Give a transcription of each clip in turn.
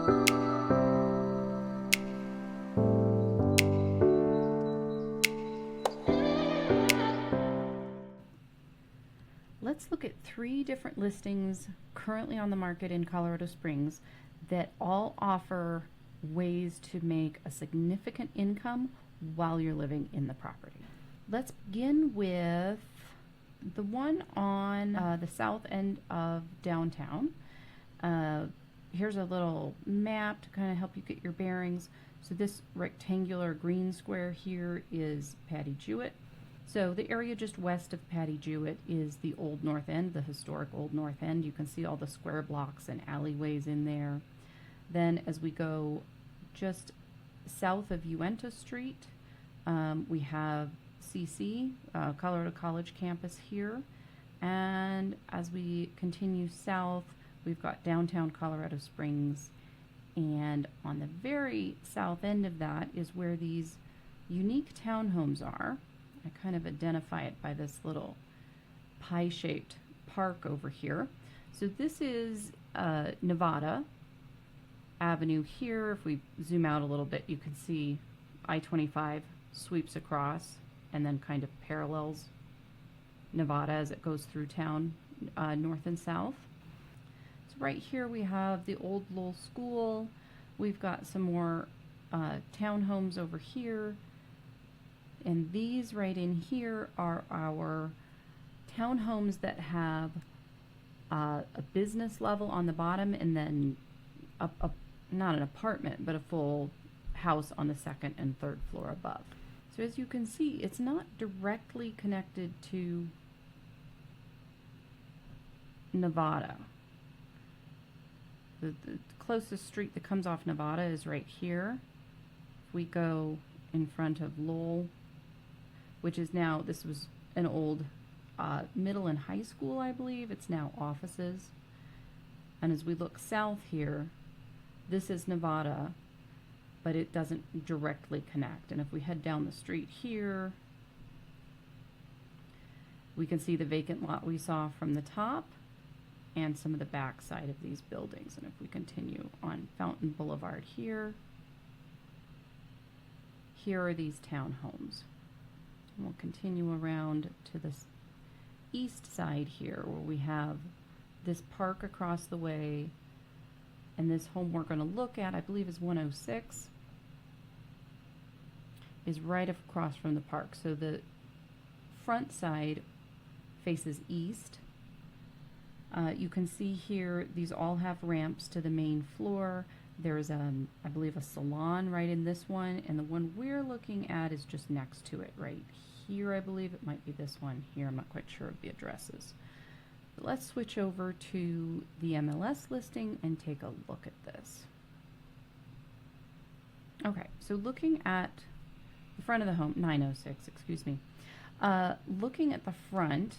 Let's look at 3 different listings currently on the market in Colorado Springs that all offer ways to make a significant income while you're living in the property. Let's begin with the one on the south end of downtown. Here's a little map to kind of help you get your bearings. So this rectangular green square here is Patty Jewett. So the area just west of Patty Jewett is the Old North End, the historic Old North End. You can see all the square blocks and alleyways in there. Then as we go just south of Uinta Street, we have CC, Colorado College campus here. And as we continue south, we've got downtown Colorado Springs. And on the very south end of that is where these unique townhomes are. I kind of identify it by this little pie-shaped park over here. So this is Nevada Avenue here. If we zoom out a little bit, you can see I-25 sweeps across and then kind of parallels Nevada as it goes through town, north and south. So right here we have the old Lowell School. We've got some more townhomes over here. And these right in here are our townhomes that have a business level on the bottom and then not an apartment, but a full house on the second and third floor above. So as you can see, it's not directly connected to Nevada. The closest street that comes off Nevada is right here. If we go in front of Lowell, which is now, this was an old middle and high school, I believe. It's now offices. And as we look south here, this is Nevada, but it doesn't directly connect. And if we head down the street here, we can see the vacant lot we saw from the top and some of the back side of these buildings. And if we continue on Fountain Boulevard here, here are these townhomes. And we'll continue around to this east side here where we have this park across the way, and this home we're going to look at, I believe is 106, is right across from the park. So the front side faces east. You can see here these all have ramps to the main floor. There's I believe a salon right in this one, and the one we're looking at is just next to it right here. I believe it might be this one here. I'm not quite sure of the addresses. But let's switch over to the MLS listing and take a look at this. Okay, so looking at the front of the home, 906, excuse me. Looking at the front,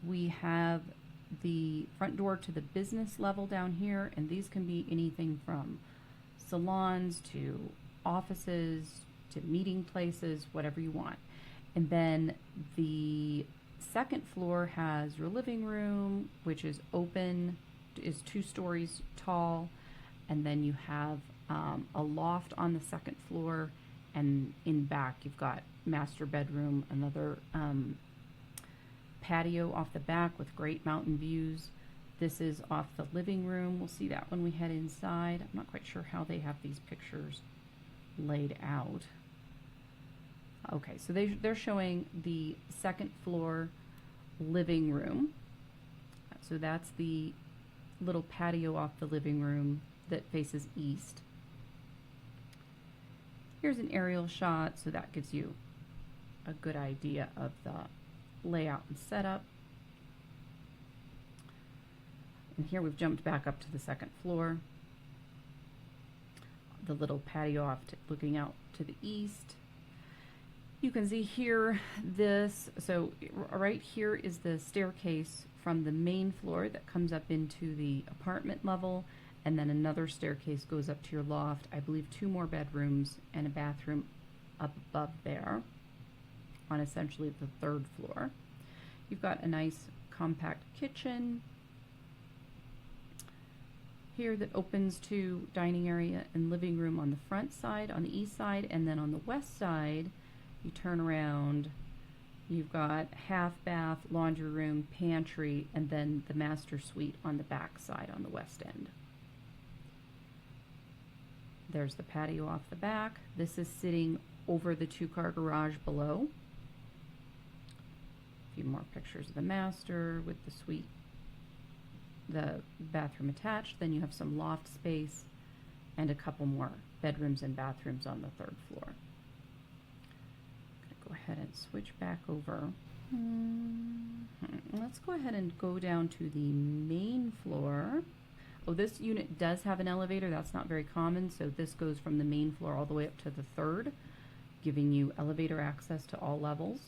we have the front door to the business level down here, and these can be anything from salons to offices to meeting places, whatever you want. And then the second floor has your living room, which is open, is 2 stories tall, and then you have a loft on the second floor, and in back you've got master bedroom, another patio off the back with great mountain views. This is off the living room. We'll see that when we head inside. I'm not quite sure how they have these pictures laid out. Okay, so they're showing the second floor living room. So that's the little patio off the living room that faces east. Here's an aerial shot, so that gives you a good idea of the layout and setup. And here we've jumped back up to the second floor. The little patio off looking out to the east. You can see here this, so right here is the staircase from the main floor that comes up into the apartment level, and then another staircase goes up to your loft. I believe 2 more bedrooms and a bathroom up above there on essentially the 3rd floor. You've got a nice compact kitchen. here that opens to dining area and living room on the front side, on the east side, and then on the west side, you turn around, you've got half bath, laundry room, pantry, and then the master suite on the back side on the west end. There's the patio off the back. This is sitting over the 2-car garage below. A few more pictures of the master with the suite, the bathroom attached. Then you have some loft space and a couple more bedrooms and bathrooms on the 3rd floor. I'm going to go ahead and switch back over. Let's go ahead and go down to the main floor. Oh, this unit does have an elevator. That's not very common, so this goes from the main floor all the way up to the 3rd, giving you elevator access to all levels.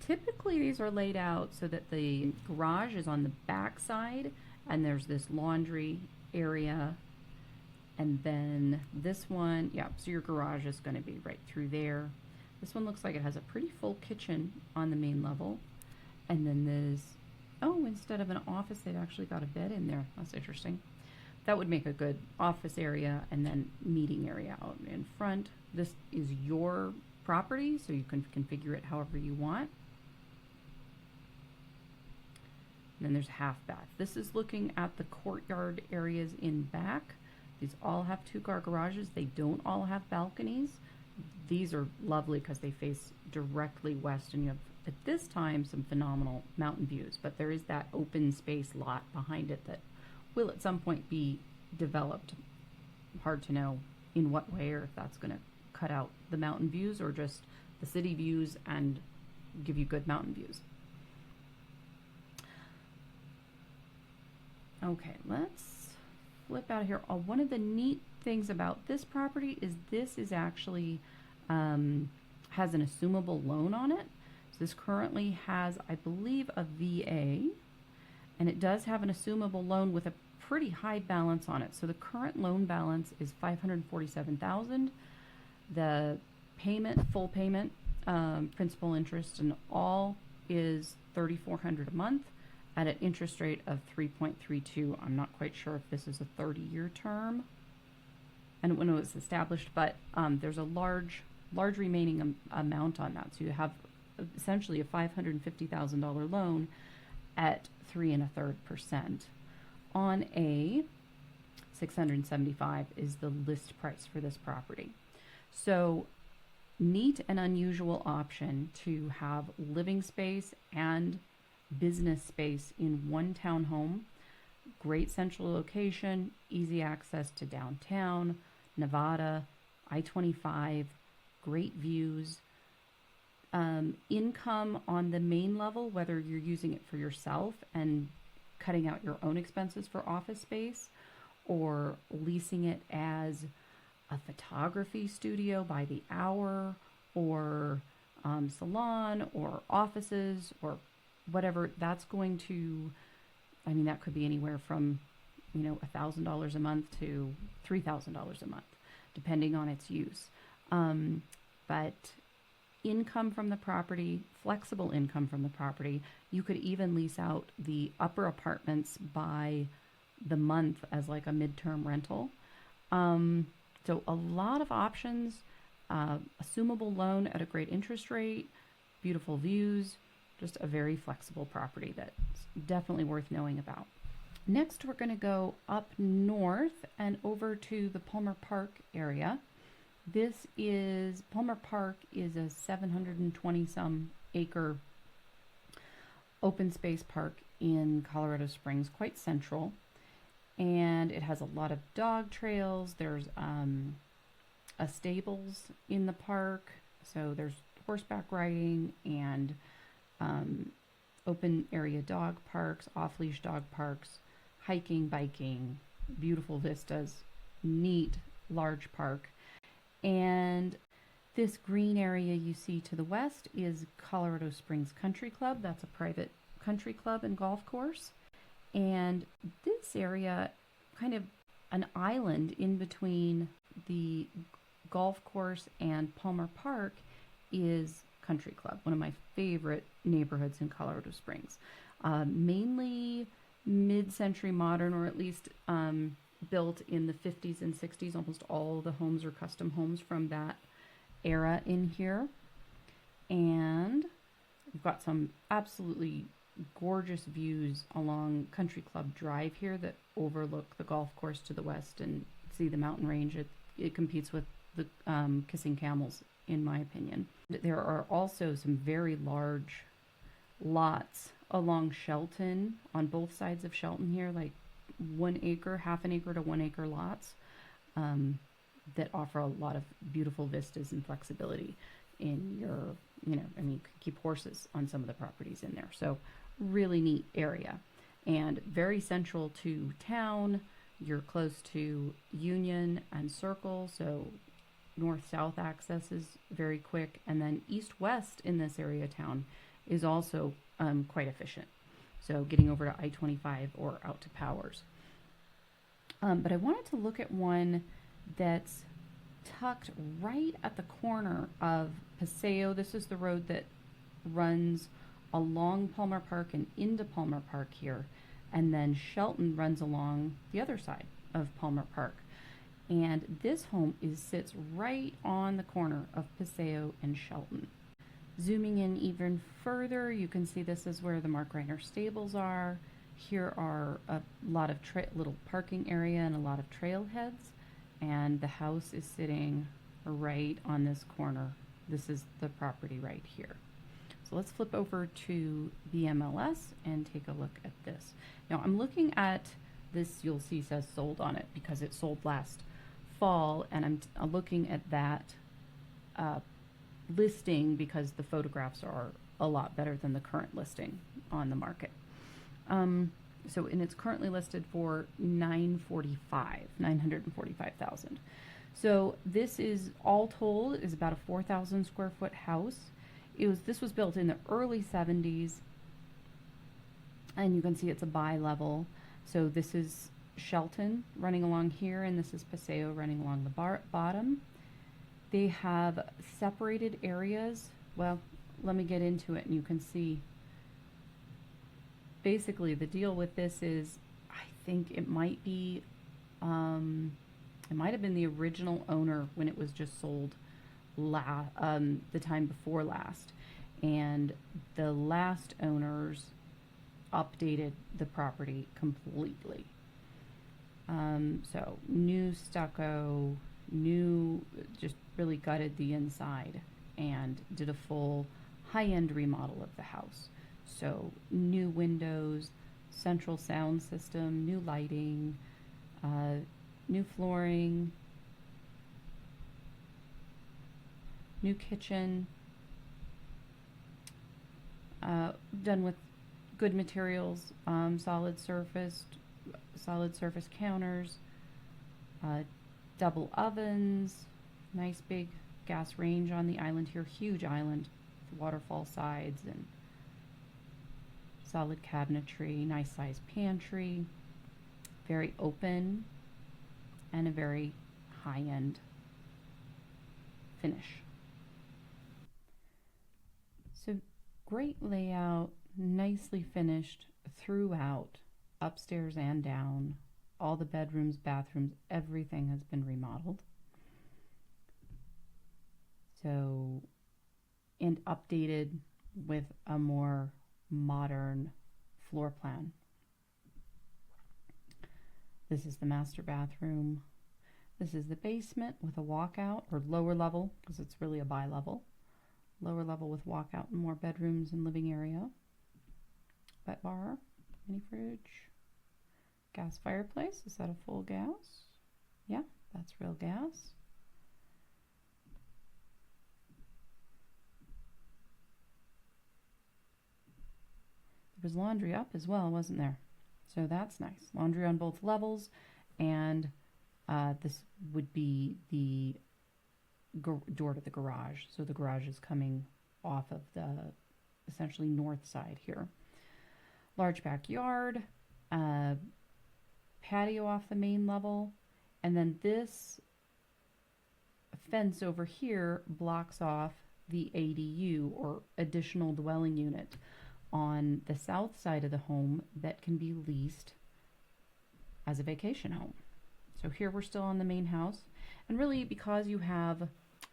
Typically, these are laid out so that the garage is on the back side, and there's this laundry area, and then this one, yeah, so your garage is going to be right through there. This one looks like it has a pretty full kitchen on the main level, and then there's, oh, instead of an office, they've actually got a bed in there. That's interesting. That would make a good office area and then meeting area out in front. This is your property, so you can configure it however you want. And then there's a half bath. This is looking at the courtyard areas in back. These all have 2-car garages. They don't all have balconies. These are lovely because they face directly west, and you have, at this time, some phenomenal mountain views, but there is that open space lot behind it that will at some point be developed. Hard to know in what way, or if that's going to cut out the mountain views or just the city views and give you good mountain views. Okay, let's flip out of here. One of the neat things about this property is this is actually has an assumable loan on it. This currently has, I believe, a VA, and it does have an assumable loan with a pretty high balance on it. So the current loan balance is $547,000. The payment, full payment, principal, interest, and all is $3,400 a month at an interest rate of 3.32. I'm not quite sure if this is a 30-year term. I don't know when it was established, but there's a large remaining amount on that. So you have essentially a $550,000 loan at 3 1/3%. On a 675 is the list price for this property. So neat and unusual option to have living space and business space in one townhome. Great central location, easy access to downtown, Nevada, I-25, great views. Income on the main level, whether you're using it for yourself and cutting out your own expenses for office space, or leasing it as a photography studio by the hour, or salon, or offices, or whatever, that's going to, I mean, that could be anywhere from, you know, $1,000 a month to $3,000 a month, depending on its use. But income from the property, flexible income from the property. You could even lease out the upper apartments by the month as like a midterm rental. So a lot of options, assumable loan at a great interest rate, beautiful views, just a very flexible property that's definitely worth knowing about. Next, we're going to go up north and over to the Palmer Park area. This is, Palmer Park is a 720 some acre open space park in Colorado Springs, quite central. And it has a lot of dog trails. There's a stables in the park. So there's horseback riding and open area dog parks, off-leash dog parks, hiking, biking, beautiful vistas, neat, large park. And this green area you see to the west is Colorado Springs Country Club. That's a private country club and golf course. And this area, kind of an island in between the golf course and Palmer Park, is Country Club, one of my favorite neighborhoods in Colorado Springs. Mainly mid-century modern, or at least built in the 50s and 60s. Almost all the homes are custom homes from that era in here. And we've got some absolutely gorgeous views along Country Club Drive here that overlook the golf course to the west and see the mountain range. It competes with the Kissing Camels, in my opinion. There are also some very large lots along Shelton on both sides of Shelton here, like 1 acre, half an acre to 1 acre lots that offer a lot of beautiful vistas and flexibility in your, you could keep horses on some of the properties in there. So really neat area and very central to town. You're close to Union and Circle, so north-south access is very quick. And then east-west in this area of town is also quite efficient. So getting over to I-25 or out to Powers. But I wanted to look at one that's tucked right at the corner of Paseo. This is the road that runs along Palmer Park and into Palmer Park here. And then Shelton runs along the other side of Palmer Park. And this home sits right on the corner of Paseo and Shelton. Zooming in even further, you can see this is where the Mark Reiner stables are. Here are a lot of little parking area and a lot of trailheads. And the house is sitting right on this corner. This is the property right here. So let's flip over to the MLS and take a look at this. Now I'm looking at this, you'll see says sold on it because it sold last fall, and I'm looking at that listing because the photographs are a lot better than the current listing on the market. And it's currently listed for $945,000. So this is all told is about a 4,000 square foot house. This was built in the early 70s, and you can see it's a bi-level. So this is Shelton running along here, and this is Paseo running along the bottom. They have separated areas. Well, let me get into it and you can see. Basically, the deal with this is, I think it might be, it might have been the original owner when it was just sold the time before last. And the last owners updated the property completely. So new stucco, just really gutted the inside and did a full high-end remodel of the house. So new windows, central sound system, new lighting, new flooring, new kitchen, done with good materials, solid surface counters, double ovens, nice big gas range on the island here, huge island with waterfall sides and solid cabinetry, nice sized pantry, very open, and a very high-end finish. So great layout, nicely finished throughout, upstairs and down. All the bedrooms, bathrooms, everything has been remodeled. So, and updated with a more modern floor plan. This is the master bathroom. This is the basement with a walkout, or lower level, because it's really a bi-level. Lower level with walkout and more bedrooms and living area. Wet bar, mini fridge. Gas fireplace. Is that a full gas? Yeah, that's real gas. There was laundry up as well, wasn't there? So that's nice. Laundry on both levels, and this would be the door to the garage. So the garage is coming off of the essentially north side here. Large backyard, patio off the main level, and then this fence over here blocks off the ADU, or additional dwelling unit, on the south side of the home that can be leased as a vacation home. So here we're still on the main house, and really because you have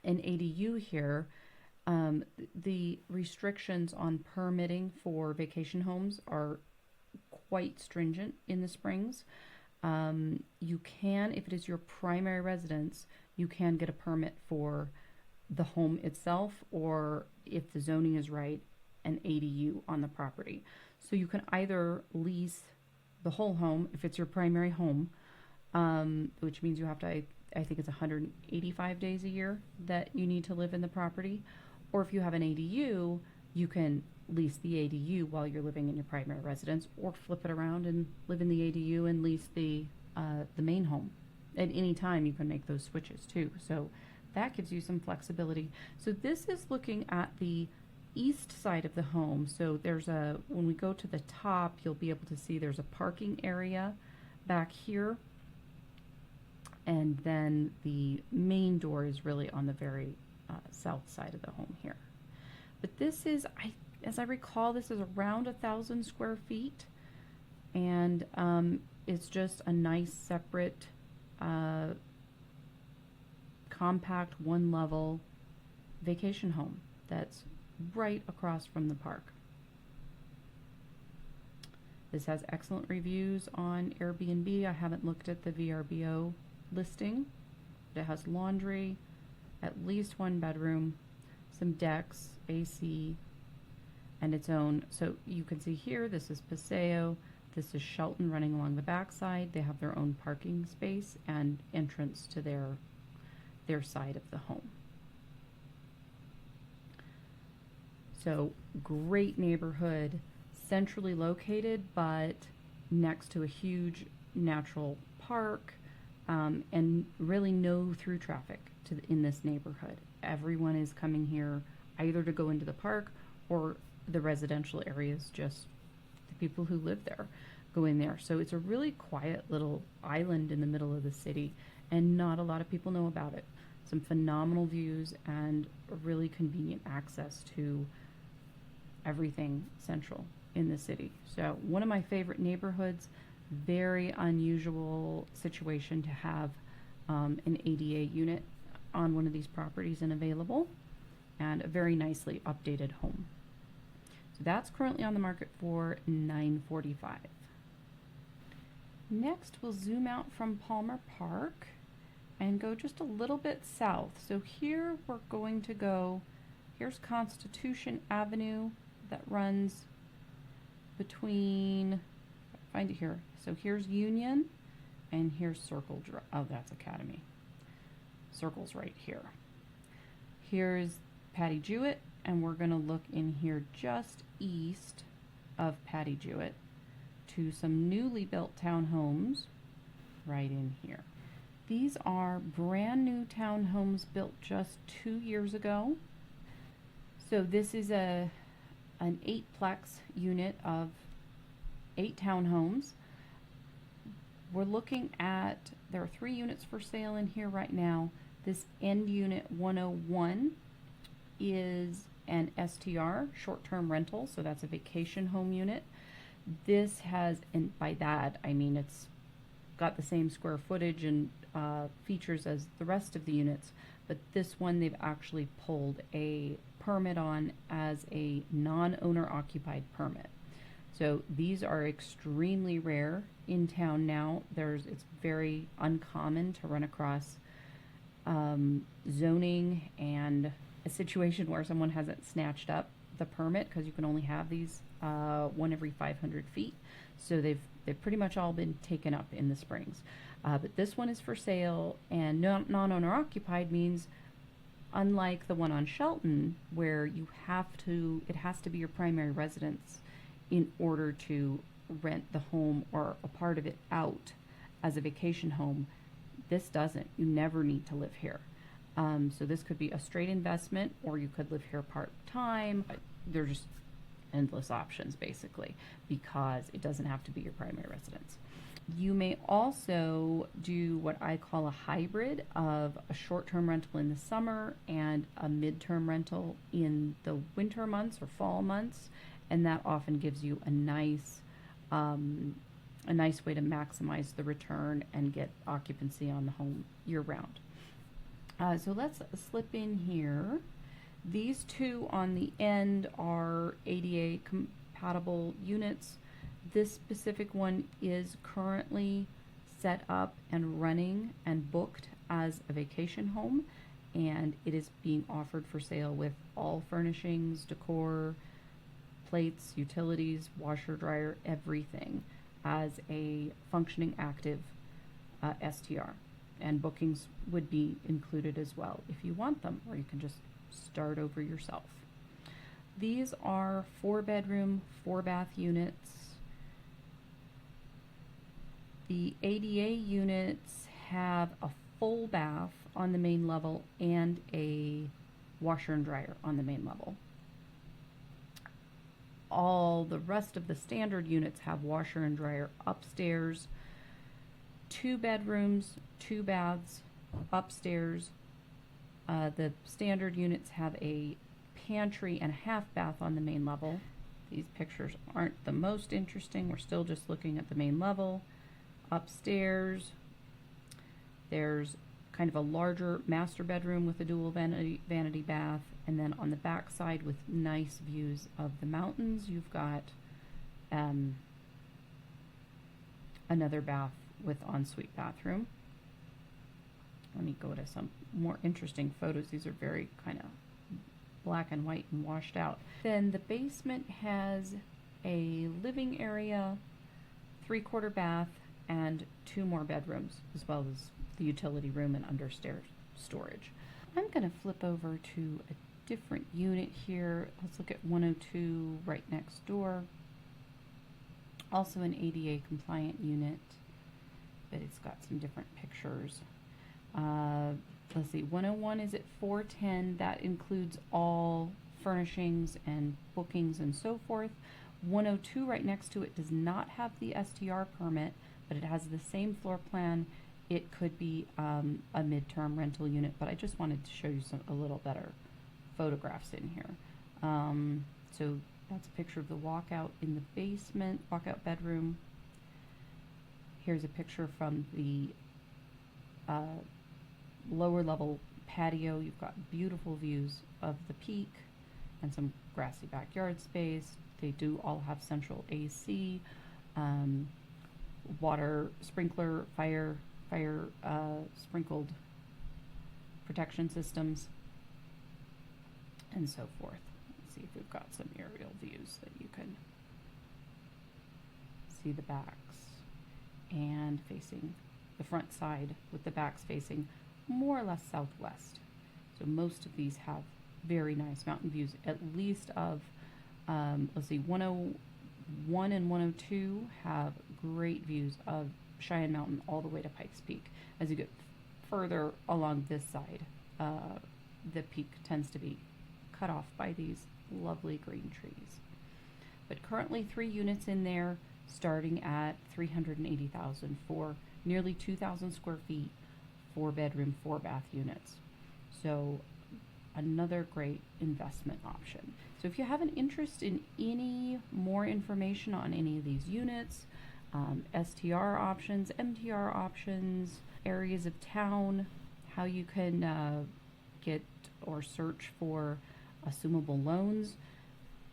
an ADU here, the restrictions on permitting for vacation homes are quite stringent in the Springs. You can, if it is your primary residence, you can get a permit for the home itself, or if the zoning is right, an ADU on the property. So you can either lease the whole home if it's your primary home, which means you have to, I think it's 185 days a year that you need to live in the property. Or if you have an ADU, you can lease the ADU while you're living in your primary residence, or flip it around and live in the ADU and lease the main home. At any time, you can make those switches too. So that gives you some flexibility. So this is looking at the east side of the home. So there's when we go to the top, you'll be able to see there's a parking area back here. And then the main door is really on the very south side of the home here. But this is, as I recall, this is around 1,000 square feet. And it's just a nice separate compact one-level vacation home that's right across from the park. This has excellent reviews on Airbnb. I haven't looked at the VRBO listing. It has laundry, at least one bedroom, some decks, AC, and its own. So you can see here, this is Paseo. This is Shelton running along the backside. They have their own parking space and entrance to their side of the home. So great neighborhood, centrally located, but next to a huge natural park, and really no through traffic in this neighborhood. Everyone is coming here either to go into the park, or the residential areas, just the people who live there go in there. So it's a really quiet little island in the middle of the city, and not a lot of people know about it. Some phenomenal views and a really convenient access to everything central in the city. So one of my favorite neighborhoods. Very unusual situation to have an ADA unit on one of these properties and available, and a very nicely updated home. So that's currently on the market for $945. Next, we'll zoom out from Palmer Park and go just a little bit south. So here we're going to go, here's Constitution Avenue that runs between, find it here. So here's Union, and here's Circle Drive. Oh, that's Academy. Circle's right here. Here's Patty Jewett, and we're going to look in here just east of Patty Jewett to some newly built townhomes right in here. These are brand new townhomes built just 2 years ago. So this is an 8-plex unit of 8 townhomes. We're looking at, there are 3 units for sale in here right now. This end unit 101 is an STR, short-term rental, so that's a vacation home unit. This has, and by that I mean it's got the same square footage and features as the rest of the units, but this one they've actually pulled a permit on as a non-owner occupied permit. So these are extremely rare in town now. It's very uncommon to run across zoning and a situation where someone hasn't snatched up the permit, because you can only have these one every 500 feet. So they've pretty much all been taken up in the Springs. But this one is for sale, and non-owner occupied means, unlike the one on Shelton, where it has to be your primary residence in order to rent the home or a part of it out as a vacation home. This doesn't. You never need to live here. So this could be a straight investment, or you could live here part-time. There's just endless options, basically, because it doesn't have to be your primary residence. You may also do what I call a hybrid of a short-term rental in the summer and a mid-term rental in the winter months or fall months, and that often gives you a nice way to maximize the return and get occupancy on the home year round. So let's slip in here. These two on the end are ADA compatible units. This specific one is currently set up and running and booked as a vacation home, and it is being offered for sale with all furnishings, decor, plates, utilities, washer, dryer, everything as a functioning active STR. And bookings would be included as well if you want them, or you can just start over yourself. These are 4-bedroom, 4-bath units. The ADA units have a full bath on the main level and a washer and dryer on the main level. All the rest of the standard units have washer and dryer upstairs, 2 bedrooms, 2 baths upstairs. The standard units have a pantry and a half bath on the main level. These pictures aren't the most interesting. We're still just looking at the main level. Upstairs, there's kind of a larger master bedroom with a dual vanity bath, and then on the back side with nice views of the mountains, you've got another bath with ensuite bathroom. Let me go to some more interesting photos. These are very kind of black and white and washed out. Then the basement has a living area, 3/4 bath, and 2 more bedrooms, as well as the utility room and understairs storage. I'm going to flip over to a different unit here. Let's look at 102 right next door. Also an ADA compliant unit, but it's got some different pictures. Let's see, 101 is at 410. That includes all furnishings and bookings and so forth. 102 right next to it does not have the STR permit, but it has the same floor plan. It could be a midterm rental unit, but I just wanted to show you a little better photographs in here. So that's a picture of the walkout in the basement, walkout bedroom. Here's a picture from the lower level patio. You've got beautiful views of the peak and some grassy backyard space. They do all have central AC, water sprinkler, fire sprinkled protection systems, and so forth. Let's see if we've got some aerial views that you can see the backs, and facing the front side with the backs facing more or less southwest. So most of these have very nice mountain views, at least of, let's see, 101 and 102 have great views of Cheyenne Mountain all the way to Pikes Peak. As you get further along this side, the peak tends to be cut off by these lovely green trees. But currently 3 units in there, starting at $380,000 for nearly 2,000 square feet, 4-bedroom, 4-bath units. So another great investment option. So if you have an interest in any more information on any of these units, STR options, MTR options, areas of town, how you can get or search for assumable loans,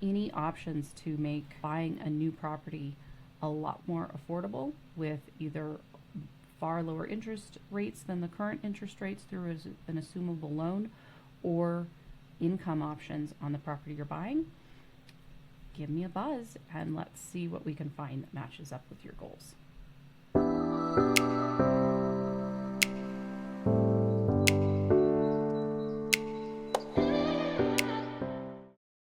any options to make buying a new property a lot more affordable with either far lower interest rates than the current interest rates through an assumable loan, or income options on the property you're buying, give me a buzz and let's see what we can find that matches up with your goals.